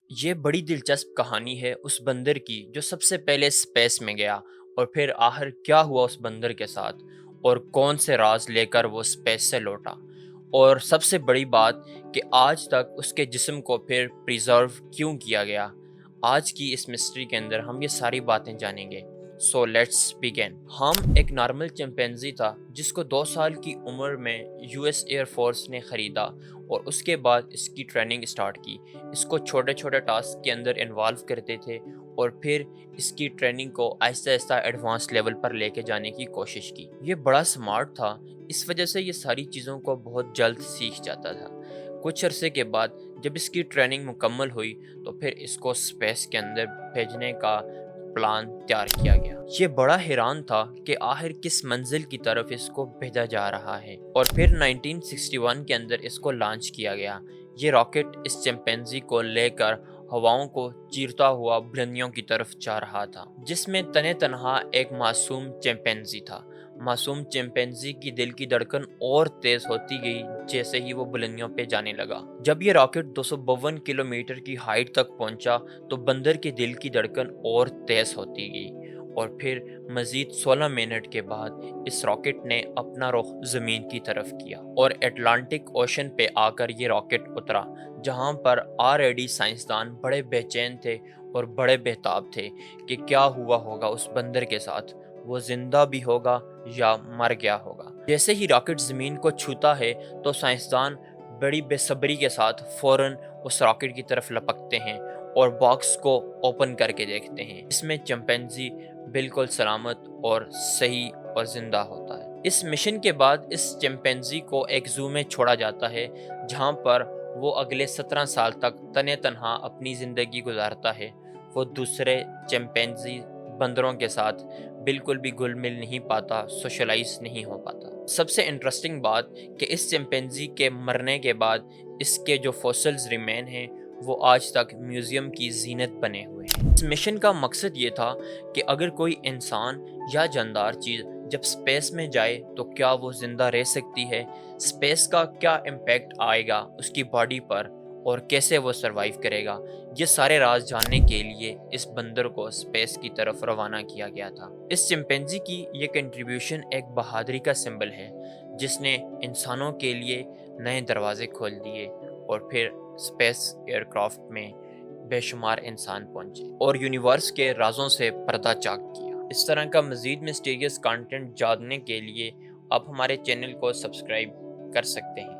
یہ بڑی دلچسپ کہانی ہے اس بندر کی جو سب سے پہلے اسپیس میں گیا، اور پھر آخر کیا ہوا اس بندر کے ساتھ، اور کون سے راز لے کر وہ اسپیس سے لوٹا، اور سب سے بڑی بات کہ آج تک اس کے جسم کو پھر پریزرو کیوں کیا گیا۔ آج کی اس مسٹری کے اندر ہم یہ ساری باتیں جانیں گے۔ So let's begin. ہم ایک نارمل چمپینزی تھا جس کو 2 سال کی عمر میں یو ایس ایئر فورس نے خریدا، اور اس کے بعد اس کی ٹریننگ سٹارٹ کی۔ اس کو چھوٹے چھوٹے ٹاسک کے اندر انوالو کرتے تھے، اور پھر اس کی ٹریننگ کو آہستہ آہستہ ایڈوانس لیول پر لے کے جانے کی کوشش کی۔ یہ بڑا سمارٹ تھا، اس وجہ سے یہ ساری چیزوں کو بہت جلد سیکھ جاتا تھا۔ کچھ عرصے کے بعد جب اس کی ٹریننگ مکمل ہوئی تو پھر اس کو اسپیس کے اندر بھیجنے کا پلان تیار کیا گیا۔ یہ بڑا حیران تھا کہ آخر کس منزل کی طرف اس کو بھیجا جا رہا ہے، اور پھر 1961 کے اندر اس کو لانچ کیا گیا۔ یہ راکٹ اس چمپینزی کو لے کر ہواؤں کو چیرتا ہوا بلندیوں کی طرف جا رہا تھا، جس میں تنے تنہا ایک معصوم چمپینزی تھا۔ معصوم چمپینزی کی دل کی دھڑکن اور تیز ہوتی گئی جیسے ہی وہ بلندیوں پہ جانے لگا۔ جب یہ راکٹ 252 کلومیٹر کی ہائٹ تک پہنچا تو بندر کے دل کی دھڑکن اور تیز ہوتی گئی، اور پھر مزید 16 منٹ کے بعد اس راکٹ نے اپنا رخ زمین کی طرف کیا، اور اٹلانٹک اوشن پہ آ کر یہ راکٹ اترا، جہاں پر آلریڈی سائنسدان بڑے بے چین تھے اور بڑے بہتاب تھے کہ کیا ہوا ہوگا اس بندر کے ساتھ، وہ زندہ بھی ہوگا یا مر گیا ہوگا۔ جیسے ہی راکٹ زمین کو چھوتا ہے تو سائنسدان بڑی بے صبری کے ساتھ فوراً اس راکٹ کی طرف لپکتے ہیں اور باکس کو اوپن کر کے دیکھتے ہیں۔ اس میں چمپینزی بالکل سلامت اور صحیح اور زندہ ہوتا ہے۔ اس مشن کے بعد اس چمپینزی کو ایک زو میں چھوڑا جاتا ہے، جہاں پر وہ اگلے 17 سال تک تنے تنہا اپنی زندگی گزارتا ہے۔ وہ دوسرے چمپینزی بندروں کے ساتھ بالکل بھی گھل مل نہیں پاتا، سوشلائز نہیں ہو پاتا۔ سب سے انٹرسٹنگ بات کہ اس چمپینزی کے مرنے کے بعد اس کے جو فوسلز ریمین ہیں وہ آج تک میوزیم کی زینت بنے ہوئے ہیں۔ اس مشن کا مقصد یہ تھا کہ اگر کوئی انسان یا جاندار چیز جب سپیس میں جائے تو کیا وہ زندہ رہ سکتی ہے، سپیس کا کیا امپیکٹ آئے گا اس کی باڈی پر، اور کیسے وہ سروائیو کرے گا۔ یہ سارے راز جاننے کے لیے اس بندر کو سپیس کی طرف روانہ کیا گیا تھا۔ اس چمپینزی کی یہ کنٹریبیوشن ایک بہادری کا سمبل ہے، جس نے انسانوں کے لیے نئے دروازے کھول دیے، اور پھر سپیس ایئر کرافٹ میں بے شمار انسان پہنچے اور یونیورس کے رازوں سے پردہ چاک کیا۔ اس طرح کا مزید مسٹیریس کانٹینٹ جاننے کے لیے آپ ہمارے چینل کو سبسکرائب کر سکتے ہیں۔